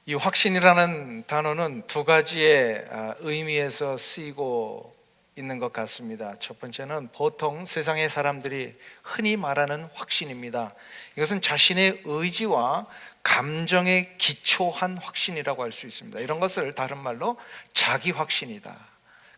이 확신이라는 단어는 두 가지의 의미에서 쓰이고 있는 것 같습니다. 첫 번째는 보통 세상의 사람들이 흔히 말하는 확신입니다. 이것은 자신의 의지와 감정에 기초한 확신이라고 할 수 있습니다. 이런 것을 다른 말로 자기 확신이다.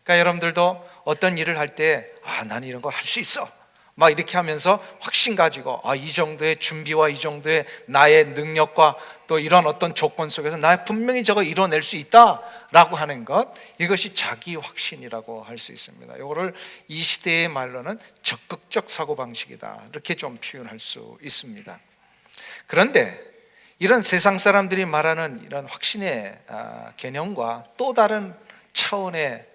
그러니까 여러분들도 어떤 일을 할 때 나는 이런 거 할 수 있어 막 이렇게 하면서 확신 가지고 이 정도의 준비와 이 정도의 나의 능력과 또 이런 어떤 조건 속에서 나 분명히 저거 이뤄낼 수 있다라고 하는 것, 이것이 자기 확신이라고 할 수 있습니다. 이거를 이 시대의 말로는 적극적 사고방식이다, 이렇게 좀 표현할 수 있습니다. 그런데 이런 세상 사람들이 말하는 이런 확신의 개념과 또 다른 차원의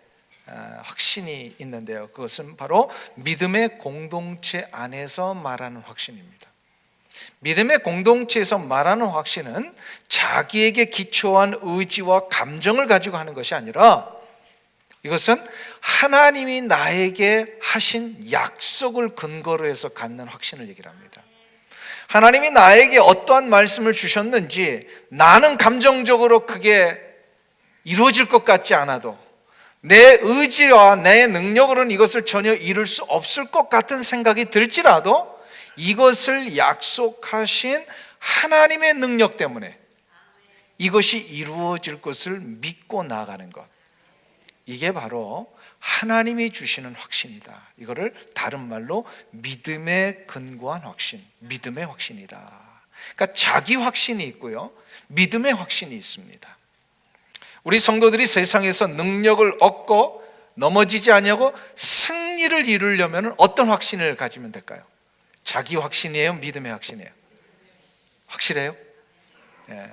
확신이 있는데요, 그것은 바로 믿음의 공동체 안에서 말하는 확신입니다. 믿음의 공동체에서 말하는 확신은 자기에게 기초한 의지와 감정을 가지고 하는 것이 아니라, 이것은 하나님이 나에게 하신 약속을 근거로 해서 갖는 확신을 얘기를 합니다. 하나님이 나에게 어떠한 말씀을 주셨는지 나는 감정적으로 그게 이루어질 것 같지 않아도, 내 의지와 내 능력으로는 이것을 전혀 이룰 수 없을 것 같은 생각이 들지라도 이것을 약속하신 하나님의 능력 때문에 이것이 이루어질 것을 믿고 나아가는 것, 이게 바로 하나님이 주시는 확신이다. 이거를 다른 말로 믿음에 근거한 확신, 믿음의 확신이다. 그러니까 자기 확신이 있고요, 믿음의 확신이 있습니다. 우리 성도들이 세상에서 능력을 얻고 넘어지지 아니하고 승리를 이루려면 어떤 확신을 가지면 될까요? 자기 확신이에요? 믿음의 확신이에요? 확실해요? 예.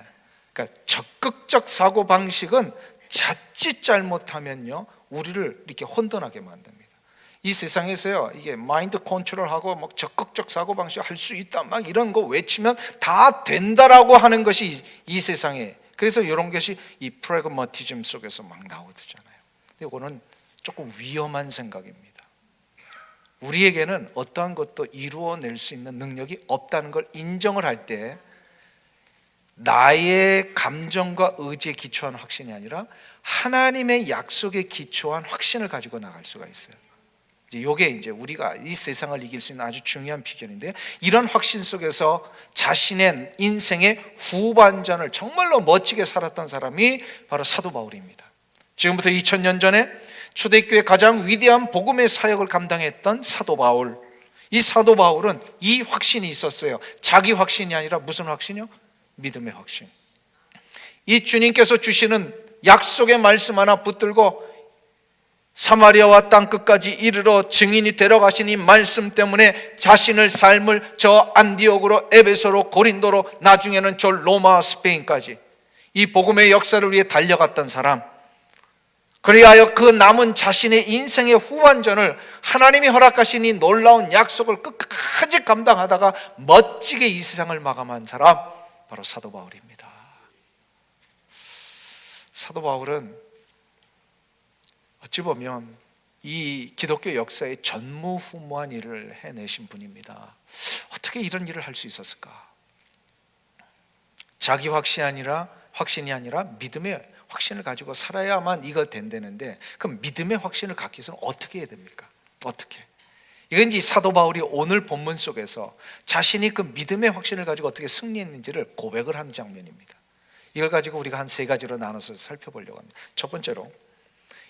그러니까 적극적 사고방식은 자칫 잘못하면요, 우리를 이렇게 혼돈하게 만듭니다. 이 세상에서요, 이게 마인드 컨트롤하고 막 적극적 사고방식 할 수 있다 막 이런 거 외치면 다 된다라고 하는 것이 이 세상에, 그래서 이런 것이 이 프래그마티즘 속에서 막 나오잖아요. 근데 이거는 조금 위험한 생각입니다. 우리에게는 어떠한 것도 이루어낼 수 있는 능력이 없다는 걸 인정을 할 때, 나의 감정과 의지에 기초한 확신이 아니라 하나님의 약속에 기초한 확신을 가지고 나갈 수가 있어요. 이게 이제 우리가 이 세상을 이길 수 있는 아주 중요한 비결인데, 이런 확신 속에서 자신의 인생의 후반전을 정말로 멋지게 살았던 사람이 바로 사도 바울입니다. 지금부터 2000년 전에 초대교회 가장 위대한 복음의 사역을 감당했던 사도 바울, 이 사도 바울은 이 확신이 있었어요. 자기 확신이 아니라 무슨 확신이요? 믿음의 확신. 이 주님께서 주시는 약속의 말씀 하나 붙들고 사마리아와 땅끝까지 이르러 증인이 되어가신 이 말씀 때문에 자신의 삶을 저 안디옥으로, 에베소로, 고린도로, 나중에는 저 로마, 스페인까지 이 복음의 역사를 위해 달려갔던 사람, 그리하여 그 남은 자신의 인생의 후반전을 하나님이 허락하신 이 놀라운 약속을 끝까지 감당하다가 멋지게 이 세상을 마감한 사람, 바로 사도 바울입니다. 사도 바울은 어찌 보면 이 기독교 역사의 전무후무한 일을 해내신 분입니다. 어떻게 이런 일을 할 수 있었을까? 자기 확신이 아니라 믿음의 확신을 가지고 살아야만 이거 된다는데, 그럼 믿음의 확신을 갖기 위해서는 어떻게 해야 됩니까? 어떻게? 이건 이제 사도 바울이 오늘 본문 속에서 자신이 그 믿음의 확신을 가지고 어떻게 승리했는지를 고백을 하는 장면입니다. 이걸 가지고 우리가 한 세 가지로 나눠서 살펴보려고 합니다. 첫 번째로,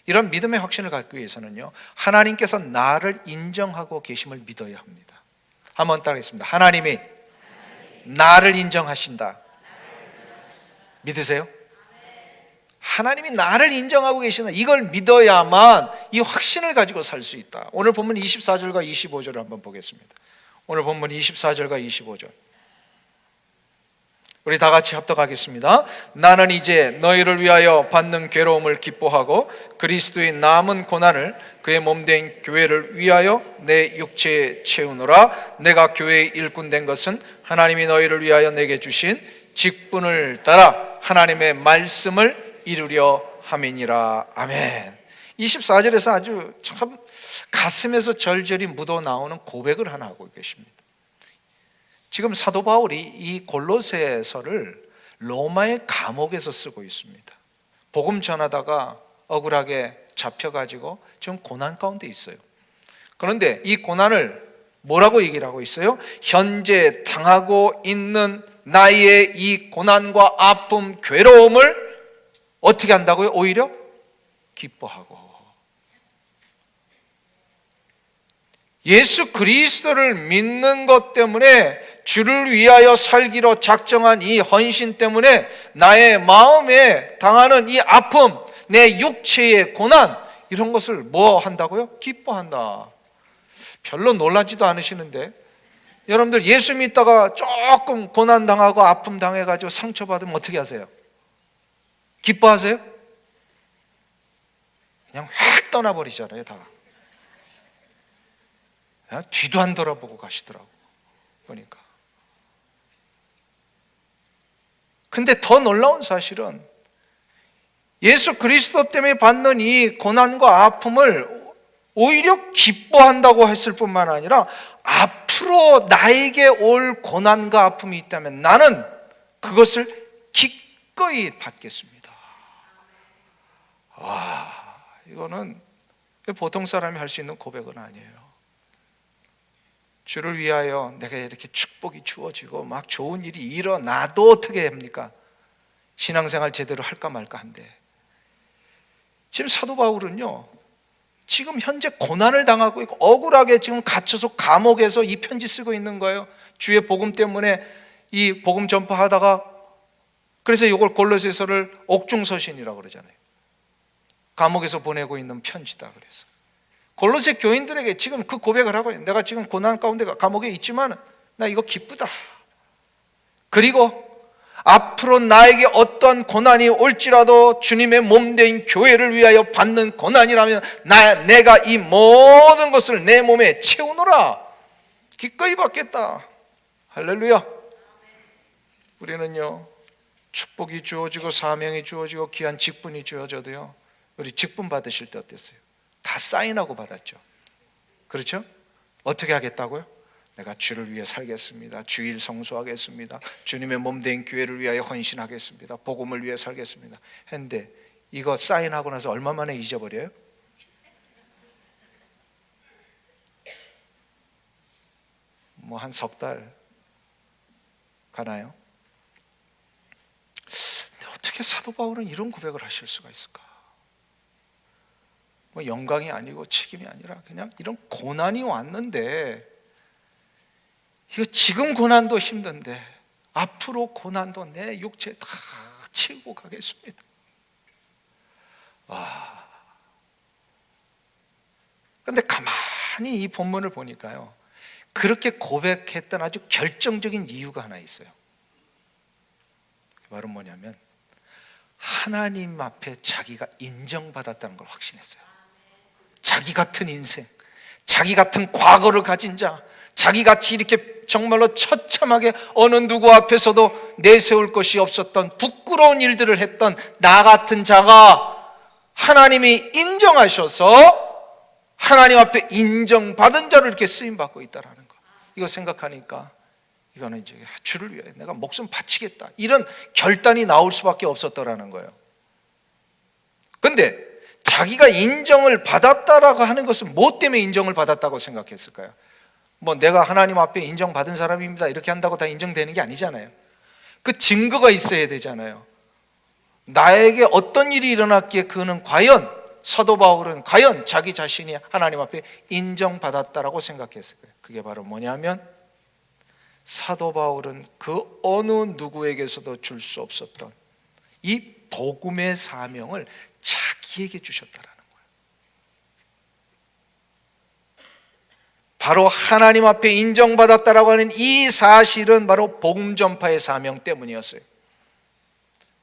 이런 믿음의 확신을 갖기 위해서는요, 하나님께서 나를 인정하고 계심을 믿어야 합니다. 한번 따라하겠습니다. 하나님이 나를 인정하신다. 믿으세요? 하나님이 나를 인정하고 계신다, 이걸 믿어야만 이 확신을 가지고 살 수 있다. 오늘 본문 24절과 25절을 한번 보겠습니다. 오늘 본문 24절과 25절 우리 다 같이 합독하겠습니다. 나는 이제 너희를 위하여 받는 괴로움을 기뻐하고 그리스도의 남은 고난을 그의 몸된 교회를 위하여 내 육체에 채우노라. 내가 교회의 일꾼 된 것은 하나님이 너희를 위하여 내게 주신 직분을 따라 하나님의 말씀을 이루려 함이니라. 아멘. 24절에서 아주 참 가슴에서 절절히 묻어나오는 고백을 하나 하고 계십니다. 지금 사도 바울이 이 골로새서를 로마의 감옥에서 쓰고 있습니다. 복음 전하다가 억울하게 잡혀가지고 지금 고난 가운데 있어요. 그런데 이 고난을 뭐라고 얘기를 하고 있어요? 현재 당하고 있는 나의 이 고난과 아픔, 괴로움을 어떻게 한다고요? 오히려 기뻐하고. 예수 그리스도를 믿는 것 때문에 주를 위하여 살기로 작정한 이 헌신 때문에 나의 마음에 당하는 이 아픔, 내 육체의 고난, 이런 것을 뭐 한다고요? 기뻐한다. 별로 놀라지도 않으시는데, 여러분들 예수 믿다가 조금 고난 당하고 아픔 당해가지고 상처받으면 어떻게 하세요? 기뻐하세요? 그냥 확 떠나버리잖아요. 다 뒤도 안 돌아보고 가시더라고 보니까. 근데 더 놀라운 사실은 예수 그리스도 때문에 받는 이 고난과 아픔을 오히려 기뻐한다고 했을 뿐만 아니라 앞으로 나에게 올 고난과 아픔이 있다면 나는 그것을 기꺼이 받겠습니다. 이거는 보통 사람이 할 수 있는 고백은 아니에요. 주를 위하여 내가 이렇게 축복이 주어지고 막 좋은 일이 일어나도 어떻게 합니까? 신앙생활 제대로 할까 말까 한데, 지금 사도 바울은요, 지금 현재 고난을 당하고 있고 억울하게 지금 갇혀서 감옥에서 이 편지 쓰고 있는 거예요. 주의 복음 때문에 이 복음 전파하다가, 그래서 이걸 골로새서를 옥중서신이라고 그러잖아요. 감옥에서 보내고 있는 편지다. 그래서 골로새 교인들에게 지금 그 고백을 하고 있어요. 내가 지금 고난 가운데 감옥에 있지만 나 이거 기쁘다. 그리고 앞으로 나에게 어떠한 고난이 올지라도 주님의 몸된 교회를 위하여 받는 고난이라면 내가 이 모든 것을 내 몸에 채우노라. 기꺼이 받겠다. 할렐루야. 우리는요, 축복이 주어지고 사명이 주어지고 귀한 직분이 주어져도요, 우리 직분 받으실 때 어땠어요? 다 사인하고 받았죠. 그렇죠? 어떻게 하겠다고요? 내가 주를 위해 살겠습니다. 주일 성수하겠습니다. 주님의 몸된 교회를 위하여 헌신하겠습니다. 복음을 위해 살겠습니다. 했는데 이거 사인하고 나서 얼마 만에 잊어버려요? 뭐 한 석 달 가나요? 근데 어떻게 사도 바울은 이런 고백을 하실 수가 있을까? 뭐 영광이 아니고 책임이 아니라 그냥 이런 고난이 왔는데, 이거 지금 고난도 힘든데 앞으로 고난도 내 육체에 다 채우고 가겠습니다. 그런데 가만히 이 본문을 보니까요, 그렇게 고백했던 아주 결정적인 이유가 하나 있어요. 바로 뭐냐면 하나님 앞에 자기가 인정받았다는 걸 확신했어요. 자기 같은 인생, 자기 같은 과거를 가진 자, 자기같이 이렇게 정말로 처참하게 어느 누구 앞에서도 내세울 것이 없었던 부끄러운 일들을 했던 나 같은 자가 하나님이 인정하셔서 하나님 앞에 인정받은 자로 이렇게 쓰임받고 있다는 거, 이거 생각하니까 이거는 이제 주를 위해 내가 목숨 바치겠다, 이런 결단이 나올 수밖에 없었더라는 거예요. 그런데 자기가 인정을 받았다라고 하는 것은 뭐 때문에 인정을 받았다고 생각했을까요? 뭐 내가 하나님 앞에 인정받은 사람입니다 이렇게 한다고 다 인정되는 게 아니잖아요. 그 증거가 있어야 되잖아요. 나에게 어떤 일이 일어났기에 그는 과연, 사도 바울은 과연 자기 자신이 하나님 앞에 인정받았다라고 생각했을까요? 그게 바로 뭐냐면 사도 바울은 그 어느 누구에게서도 줄 수 없었던 이 복음의 사명을 자기에게 주셨다라는 거예요. 바로 하나님 앞에 인정받았다라고 하는 이 사실은 바로 복음 전파의 사명 때문이었어요.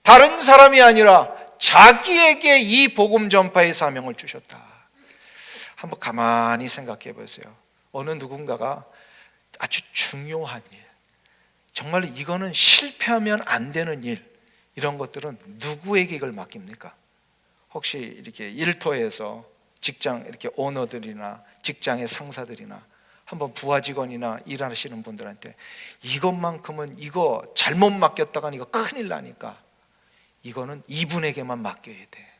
다른 사람이 아니라 자기에게 이 복음 전파의 사명을 주셨다. 한번 가만히 생각해 보세요. 어느 누군가가 아주 중요한 일, 정말 이거는 실패하면 안 되는 일, 이런 것들은 누구에게 이걸 맡깁니까? 혹시 이렇게 일터에서 직장 이렇게 오너들이나 직장의 상사들이나 한번 부하 직원이나 일하시는 분들한테 이것만큼은 이거 잘못 맡겼다가 이거 큰일 나니까 이거는 이분에게만 맡겨야 돼.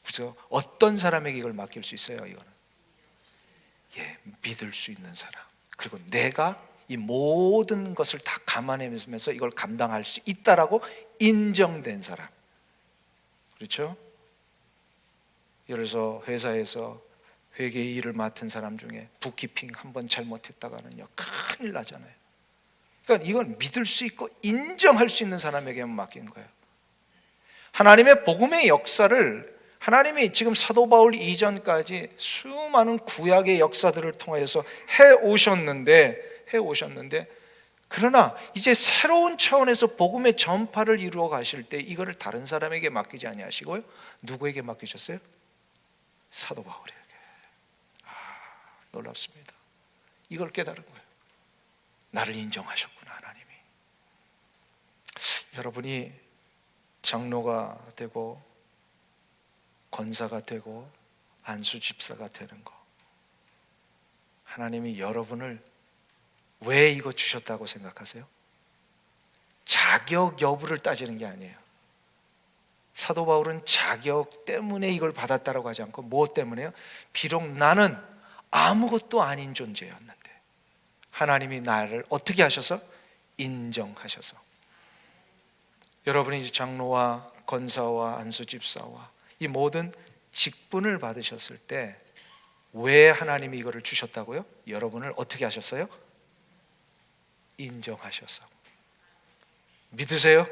그래서 어떤 사람에게 이걸 맡길 수 있어요? 이거는 믿을 수 있는 사람, 그리고 내가 이 모든 것을 다 감안하면서 이걸 감당할 수 있다라고 인정된 사람. 그렇죠? 예를 들어서 회사에서 회계 일을 맡은 사람 중에 북키핑 한번 잘못했다가는요 큰일 나잖아요. 그러니까 이건 믿을 수 있고 인정할 수 있는 사람에게만 맡긴 거예요. 하나님의 복음의 역사를 하나님이 지금 사도 바울 이전까지 수많은 구약의 역사들을 통해서 해오셨는데 그러나 이제 새로운 차원에서 복음의 전파를 이루어 가실 때 이거를 다른 사람에게 맡기지 아니하시고요, 누구에게 맡기셨어요? 사도 바울에게. 놀랍습니다. 이걸 깨달은 거예요. 나를 인정하셨구나, 하나님이. 여러분이 장로가 되고 권사가 되고 안수 집사가 되는 거, 하나님이 여러분을 왜 이거 주셨다고 생각하세요? 자격 여부를 따지는 게 아니에요. 사도 바울은 자격 때문에 이걸 받았다라고 하지 않고 무엇 때문에요? 비록 나는 아무것도 아닌 존재였는데 하나님이 나를 어떻게 하셔서? 인정하셔서. 여러분이 장로와 권사와 안수집사와 이 모든 직분을 받으셨을 때 왜 하나님이 이거를 주셨다고요? 여러분을 어떻게 하셨어요? 인정하셔서. 믿으세요?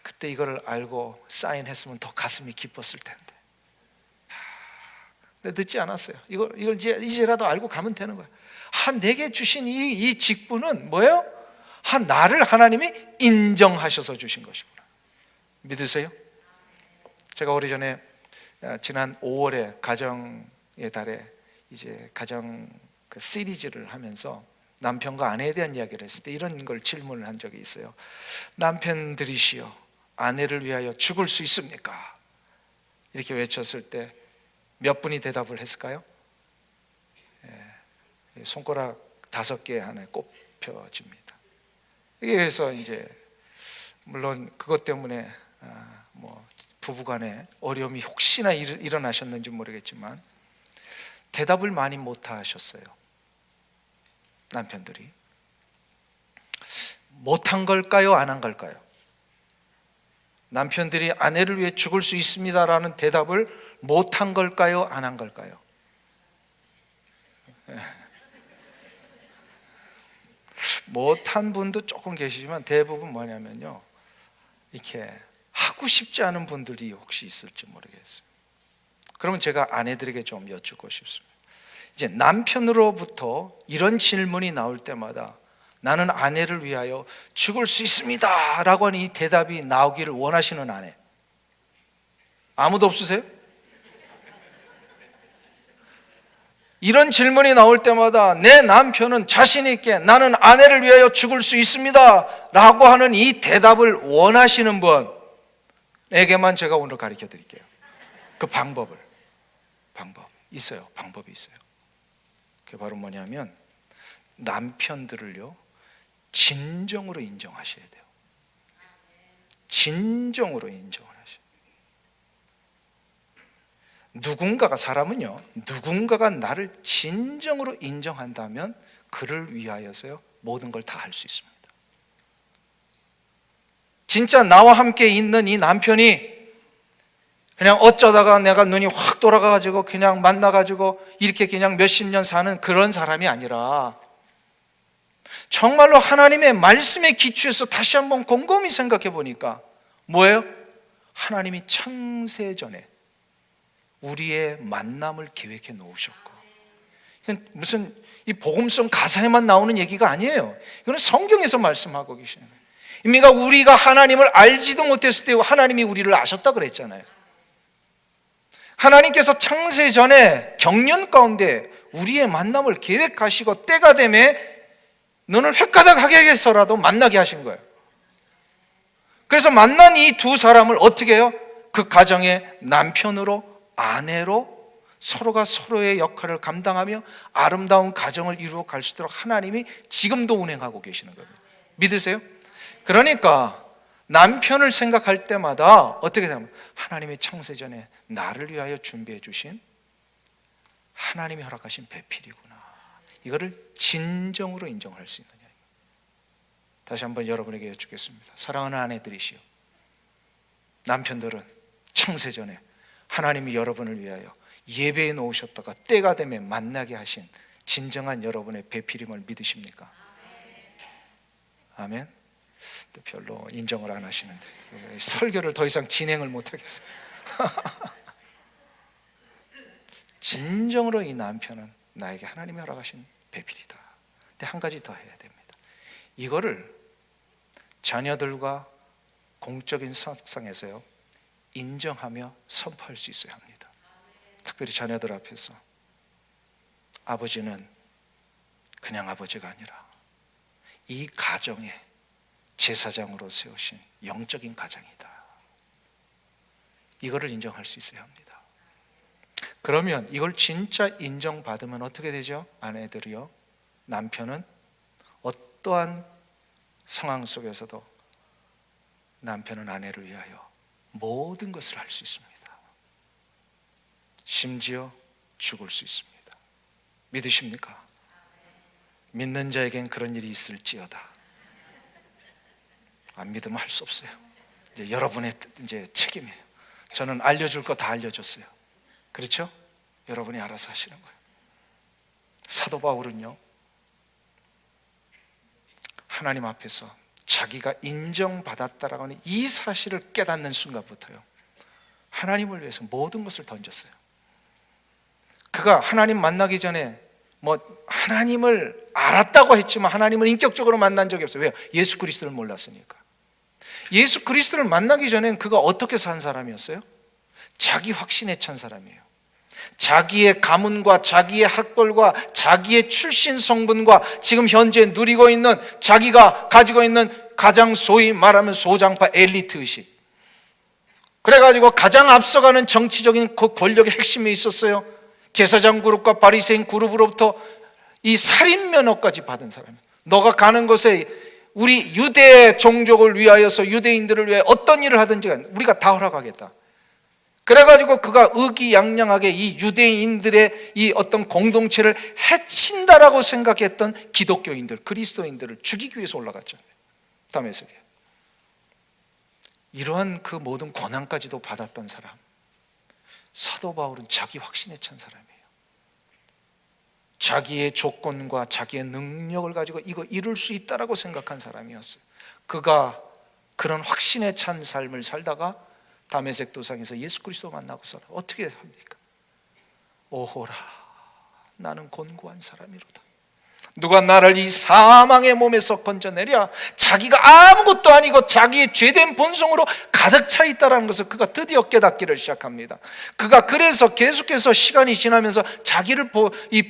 그때 이거를 알고 사인했으면 더 가슴이 기뻤을 텐데. 근데 늦지 않았어요. 이걸 이제라도 알고 가면 되는 거예요. 내게 주신 이 직분은 뭐예요? 나를 하나님이 인정하셔서 주신 것이구나. 믿으세요? 제가 오래전에 지난 5월에 가정의 달에 이제 가정 그 시리즈를 하면서 남편과 아내에 대한 이야기를 했을 때 이런 걸 질문을 한 적이 있어요. 남편들이시여, 아내를 위하여 죽을 수 있습니까? 이렇게 외쳤을 때 몇 분이 대답을 했을까요? 손가락 5개 안에 꼽혀집니다. 그래서 이제 물론 그것 때문에 부부간에 어려움이 혹시나 일어나셨는지 모르겠지만 대답을 많이 못 하셨어요. 남편들이 못한 걸까요? 안 한 걸까요? 남편들이 아내를 위해 죽을 수 있습니다라는 대답을 못한 걸까요? 안 한 걸까요? 못한 분도 조금 계시지만 대부분 뭐냐면요, 이렇게 하고 싶지 않은 분들이 혹시 있을지 모르겠습니다. 그러면 제가 아내들에게 좀 여쭙고 싶습니다. 이제 남편으로부터 이런 질문이 나올 때마다 나는 아내를 위하여 죽을 수 있습니다 라고 하는 이 대답이 나오기를 원하시는 아내 아무도 없으세요? 이런 질문이 나올 때마다 내 남편은 자신 있게 나는 아내를 위하여 죽을 수 있습니다 라고 하는 이 대답을 원하시는 분에게만 제가 오늘 가르쳐 드릴게요. 그 방법이 있어요. 그게 바로 뭐냐면 남편들을요 진정으로 인정하셔야 돼요. 진정으로 인정을 하셔야 돼요. 사람은요 누군가가 나를 진정으로 인정한다면 그를 위하여서요 모든 걸 다 할 수 있습니다. 진짜 나와 함께 있는 이 남편이 그냥 어쩌다가 내가 눈이 확 돌아가가지고 그냥 만나가지고 이렇게 그냥 몇십 년 사는 그런 사람이 아니라 정말로 하나님의 말씀에 기초해서 다시 한번 곰곰이 생각해 보니까 뭐예요? 하나님이 창세전에 우리의 만남을 계획해 놓으셨고, 이건 무슨 이 복음성 가사에만 나오는 얘기가 아니에요. 이거는 성경에서 말씀하고 계시는 거예요. 이미 우리가 하나님을 알지도 못했을 때 하나님이 우리를 아셨다 그랬잖아요. 하나님께서 창세전에 경륜 가운데 우리의 만남을 계획하시고 때가 되매 너는 횟가닥하게 해서라도 만나게 하신 거예요. 그래서 만난 이 두 사람을 어떻게 해요? 그 가정의 남편으로 아내로 서로가 서로의 역할을 감당하며 아름다운 가정을 이루어 갈 수 있도록 하나님이 지금도 운행하고 계시는 겁니다. 믿으세요? 그러니까 남편을 생각할 때마다 어떻게 되냐면 하나님이 창세전에 나를 위하여 준비해 주신 하나님이 허락하신 배필이구나, 이거를 진정으로 인정할 수 있느냐. 다시 한번 여러분에게 여쭙겠습니다. 사랑하는 아내들이시여, 남편들은 창세전에 하나님이 여러분을 위하여 예배해 놓으셨다가 때가 되면 만나게 하신 진정한 여러분의 배필임을 믿으십니까? 아멘. 또 별로 인정을 안 하시는데 설교를 더 이상 진행을 못 하겠어요. 진정으로 이 남편은 나에게 하나님이 허락하신 배필이다. 근데 한 가지 더 해야 됩니다. 이거를 자녀들과 공적인 석상에서요 인정하며 선포할 수 있어야 합니다. 특별히 자녀들 앞에서 아버지는 그냥 아버지가 아니라 이 가정의 제사장으로 세우신 영적인 가장이다. 이거를 인정할 수 있어야 합니다. 그러면 이걸 진짜 인정받으면 어떻게 되죠? 아내들이요, 남편은 어떠한 상황 속에서도 남편은 아내를 위하여 모든 것을 할 수 있습니다. 심지어 죽을 수 있습니다. 믿으십니까? 믿는 자에겐 그런 일이 있을지어다. 안 믿으면 할 수 없어요. 이제 여러분의 이제 책임이에요. 저는 알려줄 거 다 알려줬어요. 그렇죠? 여러분이 알아서 하시는 거예요. 사도 바울은요, 하나님 앞에서 자기가 인정받았다라고 하는 이 사실을 깨닫는 순간부터요 하나님을 위해서 모든 것을 던졌어요. 그가 하나님 만나기 전에 하나님을 알았다고 했지만 하나님을 인격적으로 만난 적이 없어요. 왜요? 예수 그리스도를 몰랐으니까. 예수 그리스도를 만나기 전엔 그가 어떻게 산 사람이었어요? 자기 확신에 찬 사람이에요. 자기의 가문과 자기의 학벌과 자기의 출신 성분과 지금 현재 누리고 있는 자기가 가지고 있는 가장 소위 말하면 소장파 엘리트 의식, 그래가지고 가장 앞서가는 정치적인 그 권력의 핵심에 있었어요. 제사장 그룹과 바리새인 그룹으로부터 이 살인 면허까지 받은 사람이에요. 너가 가는 곳에 우리 유대 종족을 위하여서 유대인들을 위해 어떤 일을 하든지 우리가 다 허락하겠다. 그래가지고 그가 의기양양하게 이 유대인들의 이 어떤 공동체를 해친다라고 생각했던 기독교인들, 그리스도인들을 죽이기 위해서 올라갔죠. 다메섹에. 이러한 그 모든 권한까지도 받았던 사람, 사도 바울은 자기 확신에 찬 사람이에요. 자기의 조건과 자기의 능력을 가지고 이거 이룰 수 있다라고 생각한 사람이었어요. 그가 그런 확신에 찬 삶을 살다가 다메섹 도상에서 예수 그리스도 만나고서 어떻게 합니까? 오호라, 나는 곤고한 사람이로다. 누가 나를 이 사망의 몸에서 건져내랴. 자기가 아무것도 아니고 자기의 죄된 본성으로 가득 차 있다는 것을 그가 드디어 깨닫기를 시작합니다. 그가 그래서 계속해서 시간이 지나면서 자기를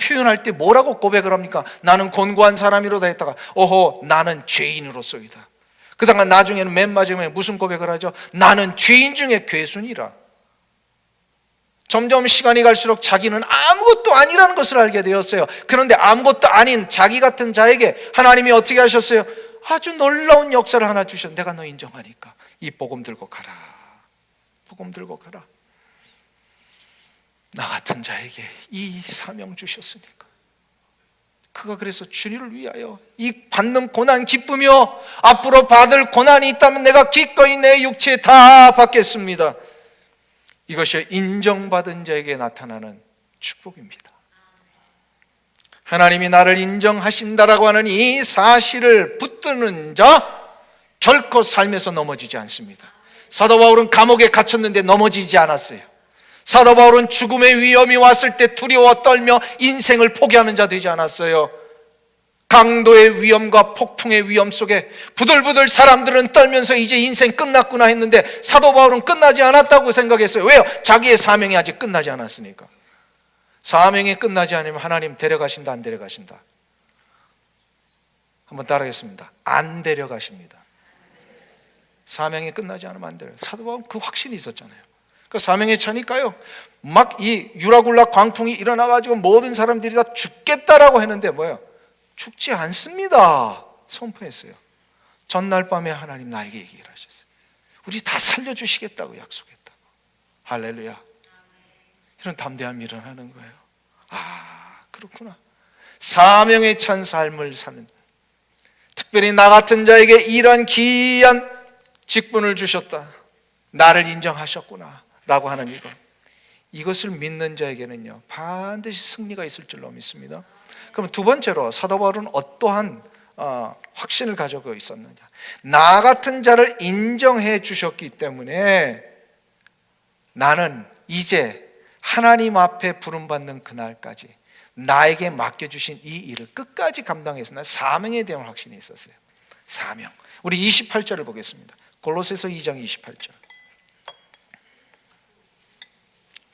표현할 때 뭐라고 고백을 합니까? 나는 곤고한 사람이로다 했다가 오호, 나는 죄인으로소이다. 그다가 나중에는 맨 마지막에 무슨 고백을 하죠? 나는 죄인 중에 괴순이라. 점점 시간이 갈수록 자기는 아무것도 아니라는 것을 알게 되었어요. 그런데 아무것도 아닌 자기 같은 자에게 하나님이 어떻게 하셨어요? 아주 놀라운 역사를 하나 주셨어. 내가 너 인정하니까 이 복음 들고 가라. 복음 들고 가라. 나 같은 자에게 이 사명 주셨으니까. 그가 그래서 주님을 위하여 이 받는 고난 기쁘며 앞으로 받을 고난이 있다면 내가 기꺼이 내 육체에 다 받겠습니다. 이것이 인정받은 자에게 나타나는 축복입니다. 하나님이 나를 인정하신다라고 하는 이 사실을 붙드는 자 결코 삶에서 넘어지지 않습니다. 사도 바울은 감옥에 갇혔는데 넘어지지 않았어요. 사도 바울은 죽음의 위험이 왔을 때 두려워 떨며 인생을 포기하는 자 되지 않았어요. 강도의 위험과 폭풍의 위험 속에 부들부들 사람들은 떨면서 이제 인생 끝났구나 했는데 사도 바울은 끝나지 않았다고 생각했어요. 왜요? 자기의 사명이 아직 끝나지 않았으니까. 사명이 끝나지 않으면 하나님 데려가신다, 안 데려가신다? 한번 따라하겠습니다. 안 데려가십니다. 사명이 끝나지 않으면 안 데려가요. 사도 바울은 그 확신이 있었잖아요. 그 사명에 차니까요, 막 이 유라굴라 광풍이 일어나가지고 모든 사람들이 다 죽겠다라고 했는데 뭐예요? 죽지 않습니다 선포했어요. 전날 밤에 하나님 나에게 얘기를 하셨어요. 우리 다 살려주시겠다고 약속했다고. 할렐루야. 이런 담대함이 일어나는 거예요. 아, 그렇구나. 사명에 찬 삶을 사는, 특별히 나 같은 자에게 이런 귀한 직분을 주셨다, 나를 인정하셨구나 라고 하는 이것을 믿는 자에게는요 반드시 승리가 있을 줄로 믿습니다. 그럼 두 번째로 사도 바울은 어떠한 확신을 가지고 있었느냐? 나 같은 자를 인정해 주셨기 때문에 나는 이제 하나님 앞에 부름받는 그날까지 나에게 맡겨주신 이 일을 끝까지 감당해서 난 사명에 대한 확신이 있었어요. 사명. 우리 28절을 보겠습니다. 골로새서 2장 28절.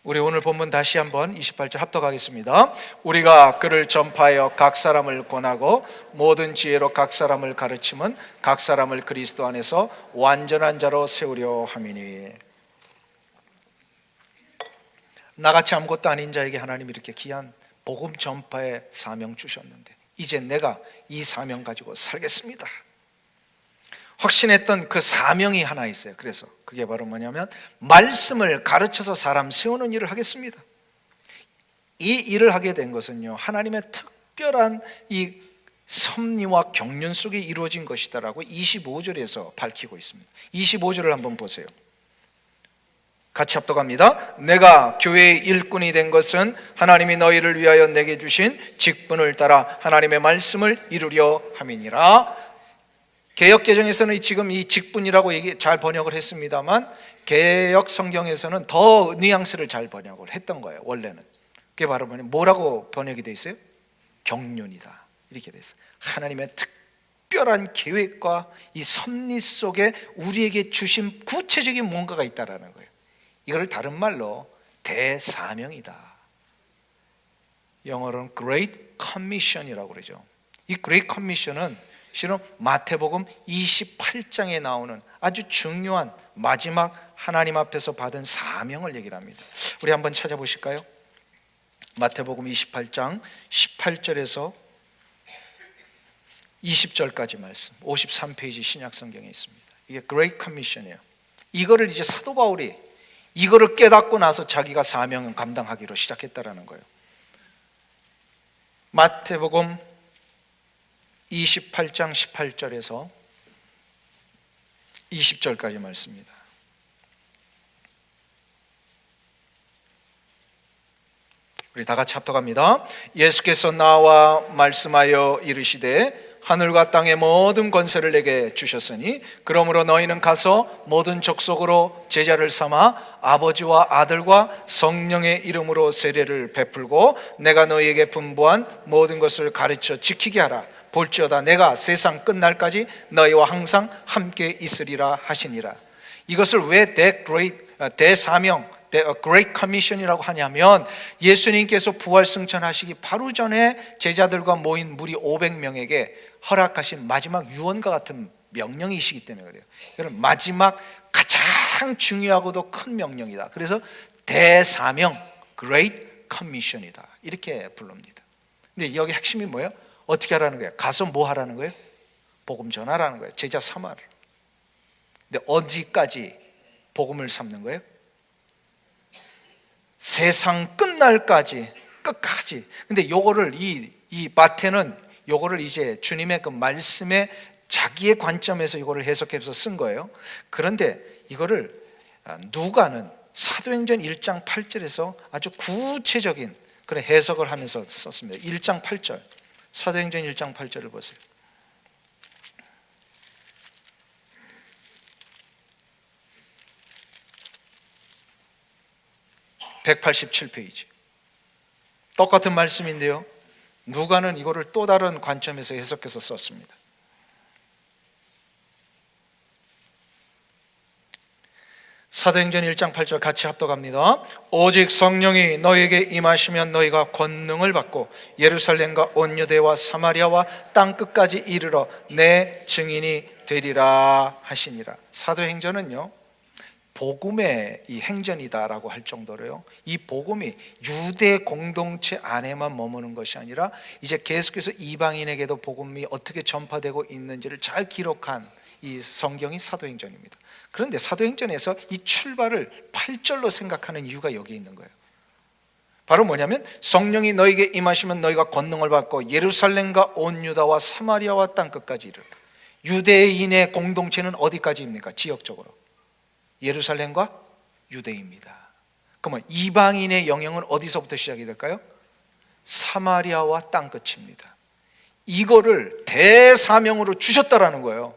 우리 오늘 본문 다시 한번 28절 합독하겠습니다. 우리가 그를 전파하여 각 사람을 권하고 모든 지혜로 각 사람을 가르침은 각 사람을 그리스도 안에서 완전한 자로 세우려 함이니. 나같이 아무것도 아닌 자에게 하나님이 이렇게 귀한 복음 전파의 사명 주셨는데 이제 내가 이 사명 가지고 살겠습니다. 확신했던 그 사명이 하나 있어요. 그래서 그게 바로 뭐냐면 말씀을 가르쳐서 사람 세우는 일을 하겠습니다. 이 일을 하게 된 것은요 하나님의 특별한 이 섭리와 경륜 속에 이루어진 것이다라고 25절에서 밝히고 있습니다. 25절을 한번 보세요. 같이 합독합니다. 내가 교회의 일꾼이 된 것은 하나님이 너희를 위하여 내게 주신 직분을 따라 하나님의 말씀을 이루려 함이니라. 개역개정에서는 지금 이 직분이라고 잘 번역을 했습니다만 개역 성경에서는 더 뉘앙스를 잘 번역을 했던 거예요. 원래는 그게 바로 뭐라고 번역이 돼 있어요? 경륜이다 이렇게 돼 있어요. 하나님의 특별한 계획과 이 섭리 속에 우리에게 주신 구체적인 뭔가가 있다라는 거예요. 이걸 다른 말로 대사명이다. 영어로는 Great Commission이라고 그러죠. 이 Great Commission은 실은 마태복음 28장에 나오는 아주 중요한 마지막 하나님 앞에서 받은 사명을 얘기를 합니다. 우리 한번 찾아보실까요? 마태복음 28장 18절에서 20절까지 말씀, 53페이지 신약성경에 있습니다. 이게 Great Commission이에요. 이거를 이제 사도 바울이 이거를 깨닫고 나서 자기가 사명을 감당하기로 시작했다라는 거예요. 마태복음 28장 18절에서 20절까지 말씀입니다. 우리 다 같이 합독합니다. 예수께서 나와 말씀하여 이르시되 하늘과 땅의 모든 권세를 내게 주셨으니 그러므로 너희는 가서 모든 족속으로 제자를 삼아 아버지와 아들과 성령의 이름으로 세례를 베풀고 내가 너희에게 분부한 모든 것을 가르쳐 지키게 하라. 볼지어다 내가 세상 끝날까지 너희와 항상 함께 있으리라 하시니라. 이것을 왜 대사명, Great Commission이라고 하냐면 예수님께서 부활 승천하시기 바로 전에 제자들과 모인 무리 500명에게 허락하신 마지막 유언과 같은 명령이시기 때문에 그래요. 이건 마지막 가장 중요하고도 큰 명령이다. 그래서 대사명, Great Commission이다 이렇게 부릅니다. 근데 여기 핵심이 뭐예요? 어떻게 하라는 거예요? 가서 뭐 하라는 거예요? 복음 전하라는 거예요. 제자 삼아라. 근데 어디까지 복음을 삼는 거예요? 세상 끝날까지, 끝까지. 근데 요거를 이 마태는 요거를 이제 주님의 그 말씀에 자기의 관점에서 이거를 해석해서 쓴 거예요. 그런데 이거를 누가는 사도행전 1장 8절에서 아주 구체적인 그런 해석을 하면서 썼습니다. 1장 8절. 사도행전 1장 8절을 보세요. (187페이지) 똑같은 말씀인데요 누가는 이거를 또 다른 관점에서 해석해서 썼습니다. 사도행전 1장 8절 같이 합독합니다. 오직 성령이 너희에게 임하시면 너희가 권능을 받고 예루살렘과 온 유대와 사마리아와 땅끝까지 이르러 내 증인이 되리라 하시니라. 사도행전은요 복음의 이 행전이다라고 할 정도로요, 이 복음이 유대 공동체 안에만 머무는 것이 아니라 이제 계속해서 이방인에게도 복음이 어떻게 전파되고 있는지를 잘 기록한 이 성경이 사도행전입니다. 그런데 사도행전에서 이 출발을 8절로 생각하는 이유가 여기 있는 거예요. 바로 뭐냐면, 성령이 너에게 임하시면 너희가 권능을 받고 예루살렘과 온 유다와 사마리아와 땅끝까지 이르다. 유대인의 공동체는 어디까지입니까? 지역적으로 예루살렘과 유대입니다. 그러면 이방인의 영향은 어디서부터 시작이 될까요? 사마리아와 땅끝입니다. 이거를 대사명으로 주셨다라는 거예요.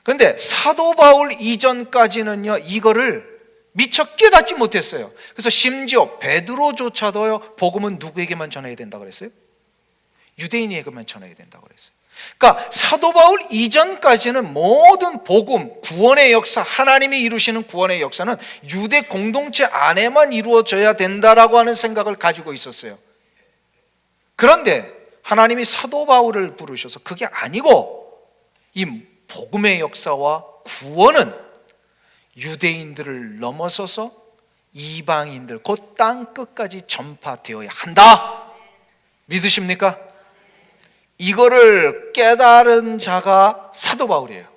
그런데 사도 바울 이전까지는요, 이거를 미처 깨닫지 못했어요. 그래서 심지어 베드로조차도요, 복음은 누구에게만 전해야 된다고 그랬어요? 유대인에게만 전해야 된다고 그랬어요. 그러니까 사도 바울 이전까지는 모든 복음, 구원의 역사, 하나님이 이루시는 구원의 역사는 유대 공동체 안에만 이루어져야 된다라고 하는 생각을 가지고 있었어요. 그런데 하나님이 사도 바울을 부르셔서 그게 아니고, 이 복음의 역사와 구원은 유대인들을 넘어서서 이방인들, 곧 땅끝까지 전파되어야 한다. 믿으십니까? 이거를 깨달은 자가 사도 바울이에요.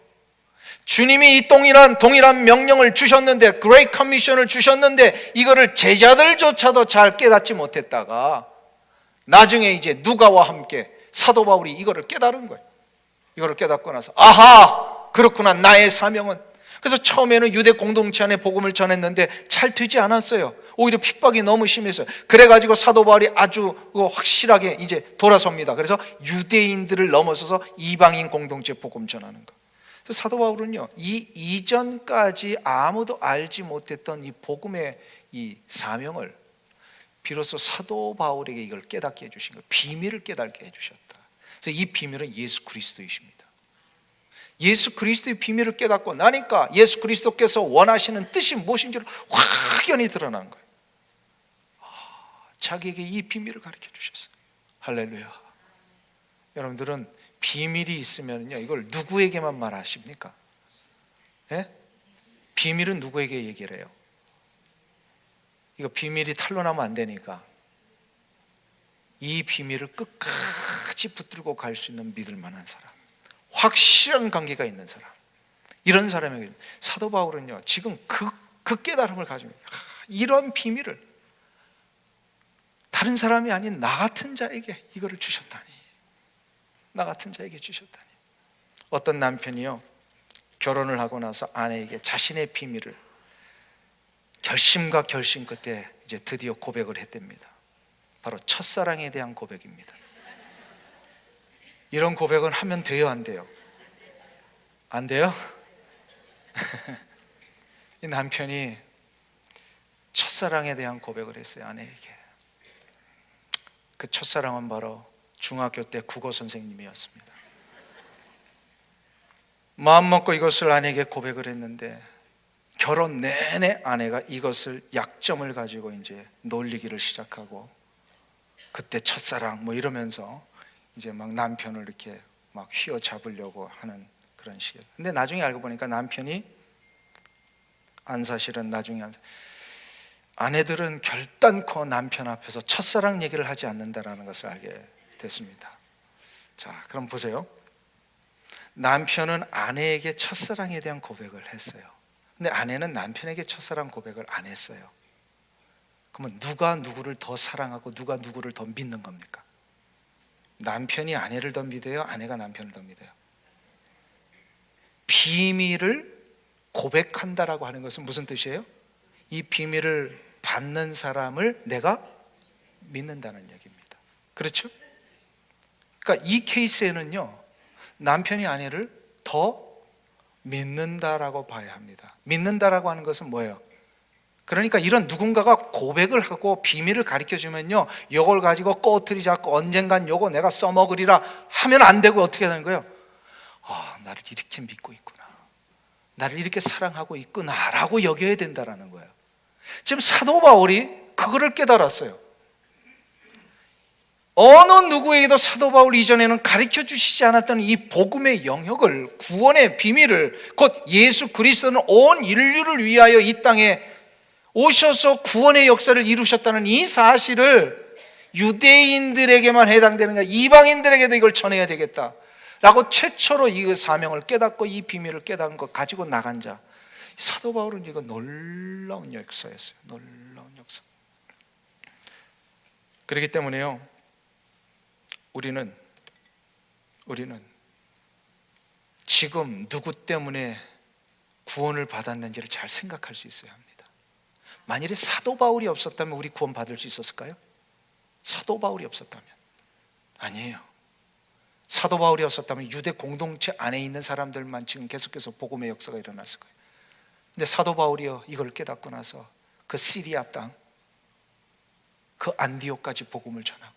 주님이 이 동일한 명령을 주셨는데, 그레이트 커미션을 주셨는데, 이거를 제자들조차도 잘 깨닫지 못했다가 나중에 이제 누가와 함께 사도 바울이 이거를 깨달은 거예요. 이거를 깨닫고 나서, 아하, 그렇구나, 나의 사명은. 그래서 처음에는 유대 공동체 안에 복음을 전했는데 잘 되지 않았어요. 오히려 핍박이 너무 심했어요. 그래가지고 사도 바울이 아주 확실하게 이제 돌아섭니다. 그래서 유대인들을 넘어서서 이방인 공동체 복음 전하는 거. 그래서 사도 바울은요, 이 이전까지 아무도 알지 못했던 이 복음의 이 사명을 비로소 사도 바울에게 이걸 깨닫게 해주신 거예요. 비밀을 깨닫게 해주셨다. 그래서 이 비밀은 예수 그리스도이십니다. 예수 그리스도의 비밀을 깨닫고 나니까 예수 그리스도께서 원하시는 뜻이 무엇인지를 확연히 드러난 거예요. 자기에게 이 비밀을 가르쳐 주셨어요. 할렐루야. 여러분들은 비밀이 있으면요, 이걸 누구에게만 말하십니까? 예? 비밀은 누구에게 얘기를 해요? 이거 비밀이 탄로나면 안 되니까 이 비밀을 끝까지 붙들고 갈 수 있는 믿을 만한 사람, 확실한 관계가 있는 사람, 이런 사람에게 사도 바울은요, 지금 그 깨달음을 가지고 이런 비밀을 다른 사람이 아닌 나 같은 자에게 이거를 주셨다니, 나 같은 자에게 주셨다니. 어떤 남편이요, 결혼을 하고 나서 아내에게 자신의 비밀을 결심과 결심 끝에 이제 드디어 고백을 했답니다. 바로 첫사랑에 대한 고백입니다. 이런 고백은 하면 돼요, 안 돼요? 안 돼요? 이 남편이 첫사랑에 대한 고백을 했어요, 아내에게. 그 첫사랑은 바로 중학교 때 국어 선생님이었습니다. 마음먹고 이것을 아내에게 고백을 했는데 결혼 내내 아내가 이것을 약점을 가지고 이제 놀리기를 시작하고, 그때 첫사랑 뭐 이러면서 이제 막 남편을 이렇게 막 휘어잡으려고 하는 그런 식이에요. 근데 나중에 알고 보니까 남편이 사실은 나중에 아내들은 결단코 남편 앞에서 첫사랑 얘기를 하지 않는다라는 것을 알게 됐습니다. 자, 그럼 보세요. 남편은 아내에게 첫사랑에 대한 고백을 했어요. 근데 아내는 남편에게 첫사랑 고백을 안 했어요. 그러면 누가 누구를 더 사랑하고 누가 누구를 더 믿는 겁니까? 남편이 아내를 더 믿어요? 아내가 남편을 더 믿어요? 비밀을 고백한다라고 하는 것은 무슨 뜻이에요? 이 비밀을 받는 사람을 내가 믿는다는 얘기입니다. 그렇죠? 그러니까 이 케이스에는요, 남편이 아내를 더 믿는다라고 봐야 합니다. 믿는다라고 하는 것은 뭐예요? 그러니까 이런 누군가가 고백을 하고 비밀을 가르쳐주면요, 이걸 가지고 꼬투리 잡고 언젠간 요거 내가 써먹으리라 하면 안 되고 어떻게 되는 거예요? 나를 이렇게 믿고 있구나, 나를 이렇게 사랑하고 있구나 라고 여겨야 된다라는 거예요. 지금 사도 바울이 그거를 깨달았어요. 어느 누구에게도 사도 바울 이전에는 가르쳐 주시지 않았던 이 복음의 영역을, 구원의 비밀을, 곧 예수 그리스도는 온 인류를 위하여 이 땅에 오셔서 구원의 역사를 이루셨다는 이 사실을 유대인들에게만 해당되는 거야. 이방인들에게도 이걸 전해야 되겠다 라고 최초로 이 사명을 깨닫고 이 비밀을 깨닫은 것 가지고 나간 자, 사도 바울은 이거 놀라운 역사였어요. 놀라운 역사. 그렇기 때문에요, 우리는 지금 누구 때문에 구원을 받았는지를 잘 생각할 수 있어야 합니다. 만일에 사도 바울이 없었다면 우리 구원 받을 수 있었을까요? 사도 바울이 없었다면 아니에요. 사도 바울이 없었다면 유대 공동체 안에 있는 사람들만 지금 계속해서 복음의 역사가 일어났을 거예요. 근데 사도 바울이요, 이걸 깨닫고 나서 그 시리아 땅, 그 안디옥까지 복음을 전하고요,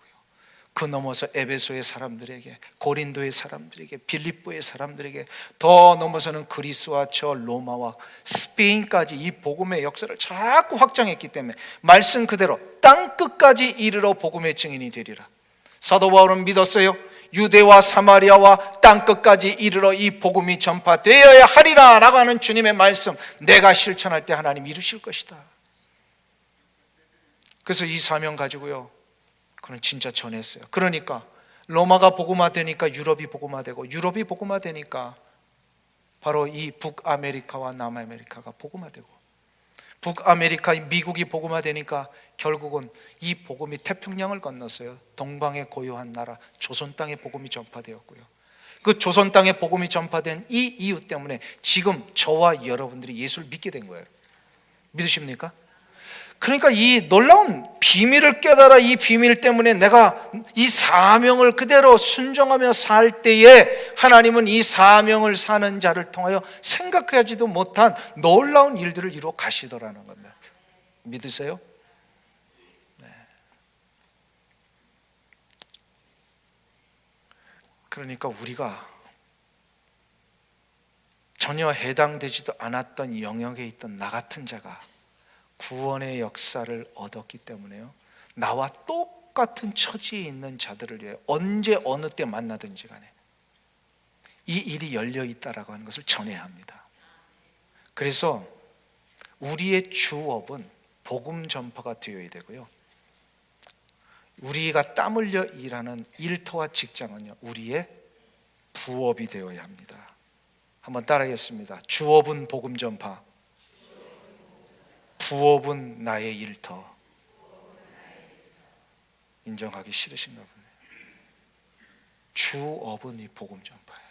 그 넘어서 에베소의 사람들에게, 고린도의 사람들에게, 빌립보의 사람들에게, 더 넘어서는 그리스와 저 로마와 스페인까지 이 복음의 역사를 자꾸 확장했기 때문에 말씀 그대로 땅 끝까지 이르러 복음의 증인이 되리라. 사도 바울은 믿었어요. 유대와 사마리아와 땅 끝까지 이르러 이 복음이 전파되어야 하리라 라고 하는 주님의 말씀, 내가 실천할 때 하나님 이루실 것이다. 그래서 이 사명 가지고요, 그는 진짜 전했어요. 그러니까 로마가 복음화되니까 유럽이 복음화되고, 유럽이 복음화되니까 바로 이 북아메리카와 남아메리카가 복음화되고, 북아메리카 미국이 복음화되니까 결국은 이 복음이 태평양을 건넜어요. 동방의 고요한 나라 조선 땅에 복음이 전파되었고요, 그 조선 땅에 복음이 전파된 이 이유 때문에 지금 저와 여러분들이 예수를 믿게 된 거예요. 믿으십니까? 그러니까 이 놀라운 비밀을 깨달아 이 비밀 때문에 내가 이 사명을 그대로 순종하며 살 때에 하나님은 이 사명을 사는 자를 통하여 생각하지도 못한 놀라운 일들을 이루어 가시더라는 겁니다. 믿으세요? 네. 그러니까 우리가 전혀 해당되지도 않았던 영역에 있던 나 같은 자가 구원의 역사를 얻었기 때문에요, 나와 똑같은 처지에 있는 자들을 위해 언제 어느 때 만나든지 간에 이 일이 열려 있다라고 하는 것을 전해야 합니다. 그래서 우리의 주업은 복음 전파가 되어야 되고요, 우리가 땀 흘려 일하는 일터와 직장은요, 우리의 부업이 되어야 합니다. 한번 따라하겠습니다. 주업은 복음 전파, 부업은 나의 일터. 인정하기 싫으신가 보네요. 주업은 이 복음 전파예요.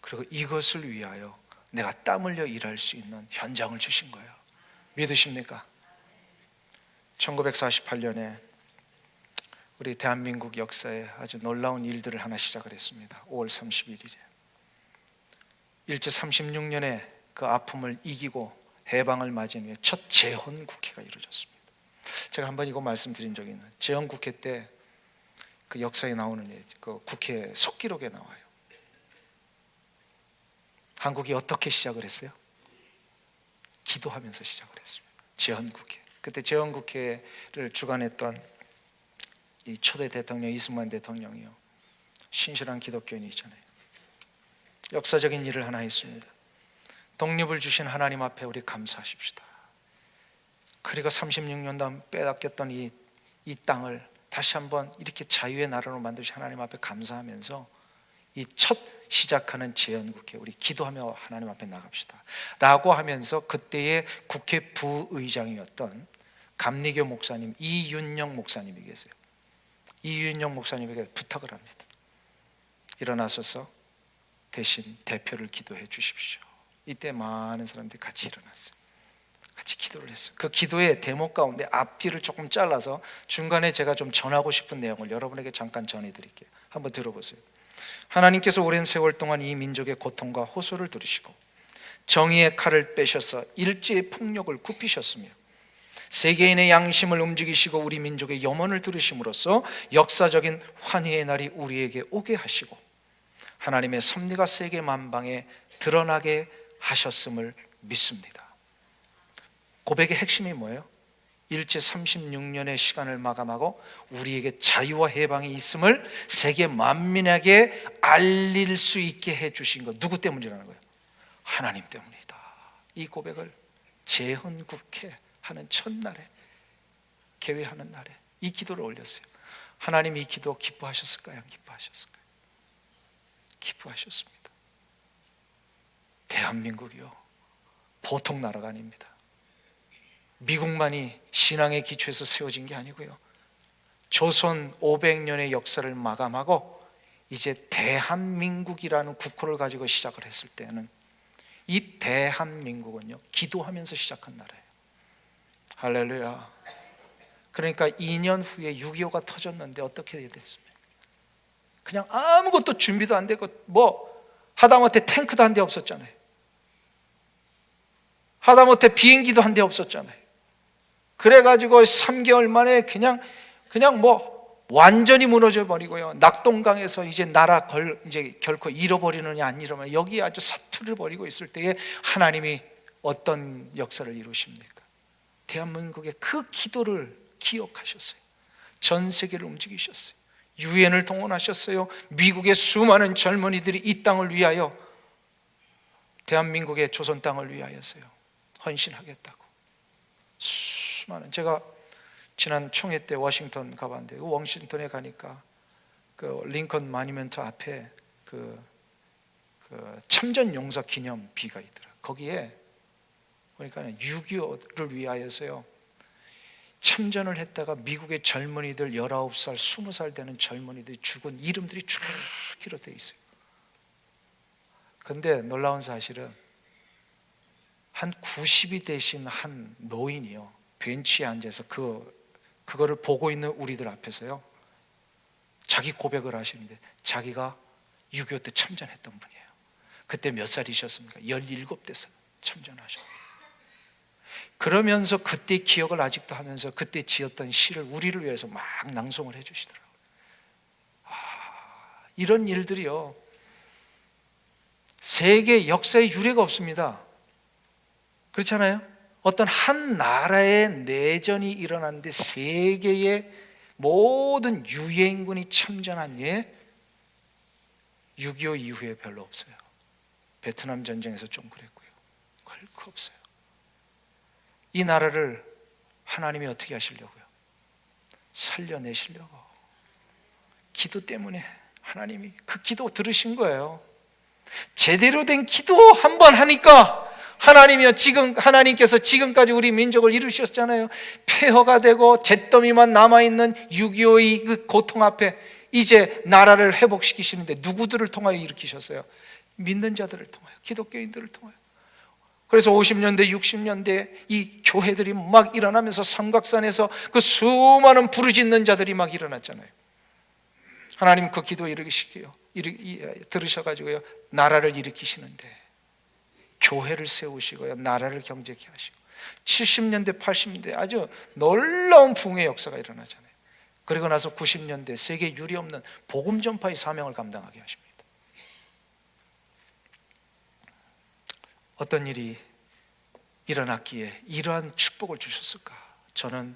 그리고 이것을 위하여 내가 땀 흘려 일할 수 있는 현장을 주신 거예요. 믿으십니까? 1948년에 우리 대한민국 역사에 아주 놀라운 일들을 하나 시작을 했습니다. 5월 31일에 일제 36년의 그 아픔을 이기고 해방을 맞은 후에 첫 재헌국회가 이루어졌습니다. 제가 한번 이거 말씀드린 적이 있는, 재헌국회 때 그 역사에 나오는 그 국회 속기록에 나와요. 한국이 어떻게 시작을 했어요? 기도하면서 시작을 했습니다. 재헌국회. 그때 재헌국회를 주관했던 이 초대 대통령 이승만 대통령이요, 신실한 기독교인이잖아요. 역사적인 일을 하나 했습니다. 독립을 주신 하나님 앞에 우리 감사하십시다. 그리고 36년 빼앗겼던 이 땅을 다시 한번 이렇게 자유의 나라로 만드신 하나님 앞에 감사하면서 이 첫 시작하는 재헌국회 우리 기도하며 하나님 앞에 나갑시다 라고 하면서 그때의 국회 부의장이었던 감리교 목사님 이윤영 목사님이 계세요. 이윤영 목사님에게 부탁을 합니다. 일어나셔서 대신 대표를 기도해 주십시오. 이때 많은 사람들이 같이 일어났어요. 같이 기도를 했어요. 그 기도의 대목 가운데 앞뒤를 조금 잘라서 중간에 제가 좀 전하고 싶은 내용을 여러분에게 잠깐 전해드릴게요. 한번 들어보세요. 하나님께서 오랜 세월 동안 이 민족의 고통과 호소를 들으시고 정의의 칼을 빼셔서 일제의 폭력을 굽히셨으며 세계인의 양심을 움직이시고 우리 민족의 염원을 들으심으로써 역사적인 환희의 날이 우리에게 오게 하시고 하나님의 섭리가 세계 만방에 드러나게 하셨음을 믿습니다. 고백의 핵심이 뭐예요? 일제 36년의 시간을 마감하고 우리에게 자유와 해방이 있음을 세계 만민에게 알릴 수 있게 해주신 것, 누구 때문이라는 거예요? 하나님 때문이다. 이 고백을 재헌국회 하는 첫날에, 개회하는 날에 이 기도를 올렸어요. 하나님 이 기도 기뻐하셨을까요? 안 기뻐하셨을까요? 기뻐하셨습니다. 대한민국이요, 보통 나라가 아닙니다. 미국만이 신앙의 기초에서 세워진 게 아니고요, 조선 500년의 역사를 마감하고 이제 대한민국이라는 국호를 가지고 시작을 했을 때는 이 대한민국은요, 기도하면서 시작한 나라예요. 할렐루야. 그러니까 2년 후에 6.25가 터졌는데 어떻게 됐습니까? 그냥 아무것도 준비도 안 되고 하다못해 탱크도 한 대 없었잖아요. 하다못해 비행기도 한 대 없었잖아요. 그래가지고 3개월 만에 그냥 완전히 무너져 버리고요, 낙동강에서 이제 나라 이제 결코 잃어버리느냐 안 잃어버리느냐, 여기 아주 사투를 벌이고 있을 때에 하나님이 어떤 역사를 이루십니까? 대한민국의 그 기도를 기억하셨어요. 전 세계를 움직이셨어요. 유엔을 동원하셨어요. 미국의 수많은 젊은이들이 이 땅을 위하여, 대한민국의 조선 땅을 위하여서요 헌신하겠다고. 수많은, 제가 지난 총회 때 워싱턴 가봤는데, 그 워싱턴에 가니까 그 링컨 마니멘트 앞에 그 참전 용사 기념비가 있더라. 거기에 보니까 6.25를 위하여서요 참전을 했다가 미국의 젊은이들 19살, 20살 되는 젊은이들이 죽은 이름들이 쫙 기록되어 있어요. 그런데 놀라운 사실은 한 90이 되신 한 노인이요, 벤치에 앉아서 그거를 보고 있는 우리들 앞에서요 자기 고백을 하시는데, 자기가 6.25 때 참전했던 분이에요. 그때 몇 살이셨습니까? 17대에서 참전하셨대요. 그러면서 그때 기억을 아직도 하면서 그때 지었던 시를 우리를 위해서 막 낭송을 해주시더라고요. 이런 일들이요 세계 역사에 유례가 없습니다. 그렇잖아요? 어떤 한 나라의 내전이 일어났는데 세계의 모든 유엔군이 참전한 예 6.25 이후에 별로 없어요. 베트남 전쟁에서 좀 그랬고요, 결코 없어요. 이 나라를 하나님이 어떻게 하시려고요? 살려내시려고. 기도 때문에 하나님이 그 기도 들으신 거예요. 제대로 된 기도 한 번 하니까 하나님께서 지금까지 우리 민족을 이루셨잖아요. 폐허가 되고 잿더미만 남아있는 6.25의 그 고통 앞에 이제 나라를 회복시키시는데 누구들을 통하여 일으키셨어요? 믿는 자들을 통하여, 기독교인들을 통하여. 그래서 50년대 60년대 이 교회들이 막 일어나면서 삼각산에서 그 수많은 부르짖는 자들이 막 일어났잖아요. 하나님 그 기도 들으셔가지고요 나라를 일으키시는데, 교회를 세우시고요 나라를 경제케 하시고, 70년대 80년대 아주 놀라운 붕의 역사가 일어나잖아요. 그리고 나서 90년대 세계 유례 없는 복음 전파의 사명을 감당하게 하십니다. 어떤 일이 일어났기에 이러한 축복을 주셨을까? 저는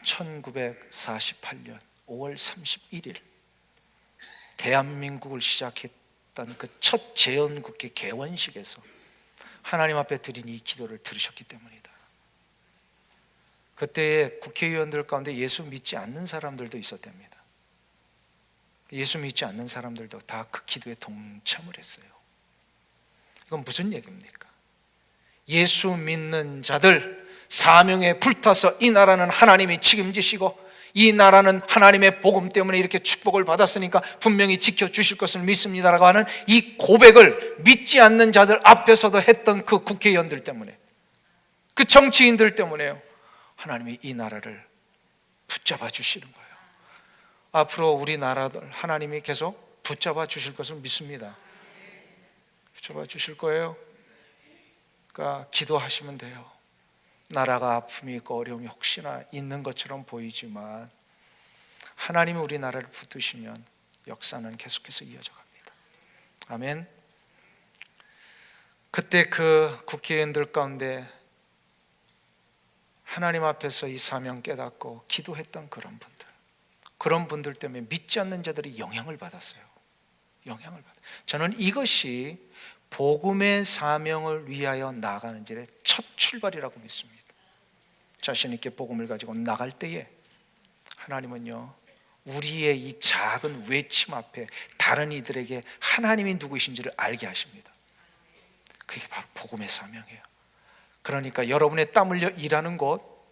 1948년 5월 31일 대한민국을 시작했던 그 첫 재헌국회 개원식에서 하나님 앞에 드린 이 기도를 들으셨기 때문이다. 그때 국회의원들 가운데 예수 믿지 않는 사람들도 있었답니다. 예수 믿지 않는 사람들도 다 그 기도에 동참을 했어요. 이건 무슨 얘기입니까? 예수 믿는 자들 사명에 불타서 이 나라는 하나님이 책임지시고 이 나라는 하나님의 복음 때문에 이렇게 축복을 받았으니까 분명히 지켜주실 것을 믿습니다라고 하는 이 고백을 믿지 않는 자들 앞에서도 했던 그 국회의원들 때문에, 그 정치인들 때문에요 하나님이 이 나라를 붙잡아 주시는 거예요. 앞으로 우리나라들 하나님이 계속 붙잡아 주실 것을 믿습니다. 붙잡아 주실 거예요. 그러니까 기도하시면 돼요. 나라가 아픔이 있고 어려움이 혹시나 있는 것처럼 보이지만 하나님이 우리나라를 붙드시면 역사는 계속해서 이어져 갑니다. 아멘. 그때 그 국회의원들 가운데 하나님 앞에서 이 사명 깨닫고 기도했던 그런 분들 때문에 믿지 않는 자들이 영향을 받았어요. 저는 이것이 복음의 사명을 위하여 나가는 길의 첫 출발이라고 믿습니다. 자신 있게 복음을 가지고 나갈 때에 하나님은요, 우리의 이 작은 외침 앞에 다른 이들에게 하나님이 누구이신지를 알게 하십니다. 그게 바로 복음의 사명이에요. 그러니까 여러분의 땀 흘려 일하는 곳,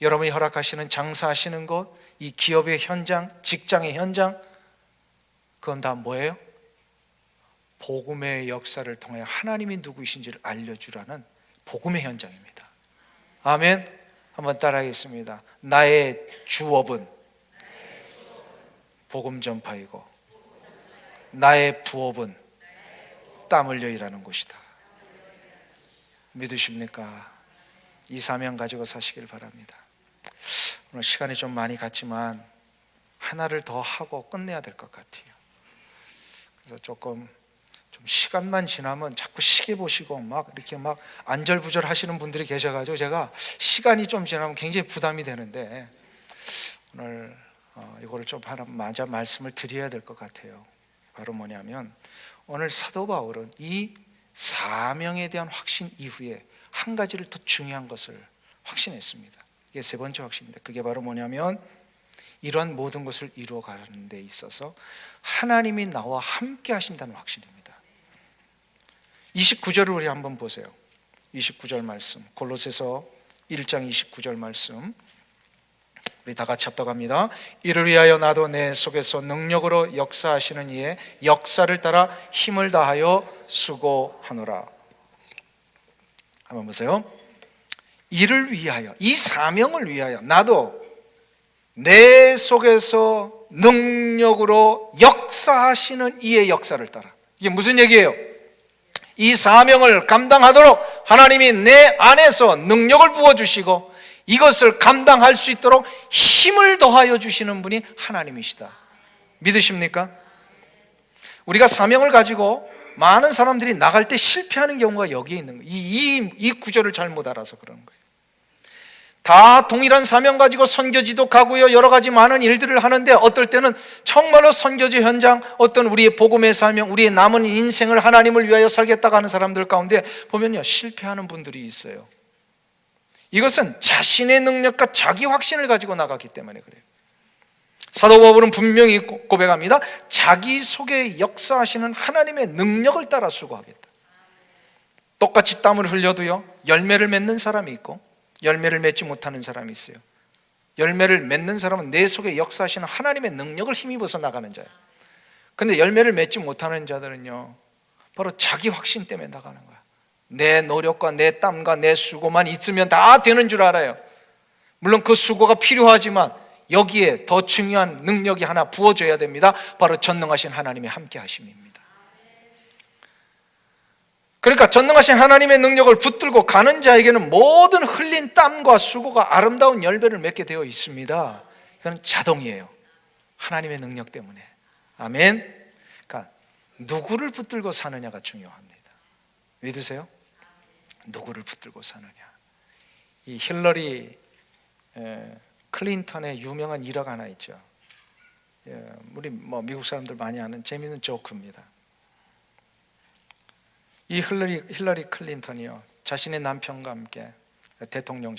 여러분이 허락하시는 장사하시는 곳, 이 기업의 현장, 직장의 현장, 그건 다 뭐예요? 복음의 역사를 통해 하나님이 누구이신지를 알려주라는 복음의 현장입니다. 아멘. 한번 따라하겠습니다. 나의 주업은 복음 전파이고 나의 부업은 땀 흘려 일하는 곳이다. 믿으십니까? 이 사명 가지고 사시길 바랍니다. 오늘 시간이 좀 많이 갔지만 하나를 더 하고 끝내야 될 것 같아요. 그래서 좀 시간만 지나면 자꾸 시계 보시고 막 이렇게 막 안절부절 하시는 분들이 계셔가지고 제가 시간이 좀 지나면 굉장히 부담이 되는데 오늘 이거를 좀 하나 마저 말씀을 드려야 될 것 같아요. 바로 뭐냐면 오늘 사도 바울은 이 사명에 대한 확신 이후에 한 가지를 더 중요한 것을 확신했습니다. 이게 세 번째 확신입니다. 그게 바로 뭐냐면 이러한 모든 것을 이루어가는 데 있어서 하나님이 나와 함께 하신다는 확신입니다. 29절을 우리 한번 보세요. 29절 말씀, 골로새서 1장 29절 말씀, 우리 다 같이 합독합니다. 이를 위하여 나도 내 속에서 능력으로 역사하시는 이의 역사를 따라 힘을 다하여 수고하노라. 한번 보세요. 이를 위하여, 이 사명을 위하여 나도 내 속에서 능력으로 역사하시는 이의 역사를 따라. 이게 무슨 얘기예요? 이 사명을 감당하도록 하나님이 내 안에서 능력을 부어주시고 이것을 감당할 수 있도록 힘을 더하여 주시는 분이 하나님이시다. 믿으십니까? 우리가 사명을 가지고 많은 사람들이 나갈 때 실패하는 경우가 여기에 있는 거예요. 이 구절을 잘못 알아서 그러는 거예요. 다 동일한 사명 가지고 선교지도 가고요, 여러 가지 많은 일들을 하는데 어떨 때는 정말로 선교지 현장, 어떤 우리의 복음의 사명, 우리의 남은 인생을 하나님을 위하여 살겠다고 하는 사람들 가운데 보면요, 실패하는 분들이 있어요. 이것은 자신의 능력과 자기 확신을 가지고 나가기 때문에 그래요. 사도 바울은 분명히 고백합니다. 자기 속에 역사하시는 하나님의 능력을 따라 수고하겠다. 똑같이 땀을 흘려도요, 열매를 맺는 사람이 있고 열매를 맺지 못하는 사람이 있어요. 열매를 맺는 사람은 내 속에 역사하시는 하나님의 능력을 힘입어서 나가는 자예요. 그런데 열매를 맺지 못하는 자들은요, 바로 자기 확신 때문에 나가는 거야. 내 노력과 내 땀과 내 수고만 있으면 다 되는 줄 알아요. 물론 그 수고가 필요하지만 여기에 더 중요한 능력이 하나 부어져야 됩니다. 바로 전능하신 하나님의 함께 하심입니다. 그러니까 전능하신 하나님의 능력을 붙들고 가는 자에게는 모든 흘린 땀과 수고가 아름다운 열매를 맺게 되어 있습니다. 이건 자동이에요. 하나님의 능력 때문에. 아멘. 그러니까 누구를 붙들고 사느냐가 중요합니다. 믿으세요? 누구를 붙들고 사느냐. 이 힐러리 클린턴의 유명한 일화가 하나 있죠. 우리 미국 사람들 많이 아는 재미있는 조크입니다. 이 힐러리 클린턴이요, 자신의 남편과 함께 대통령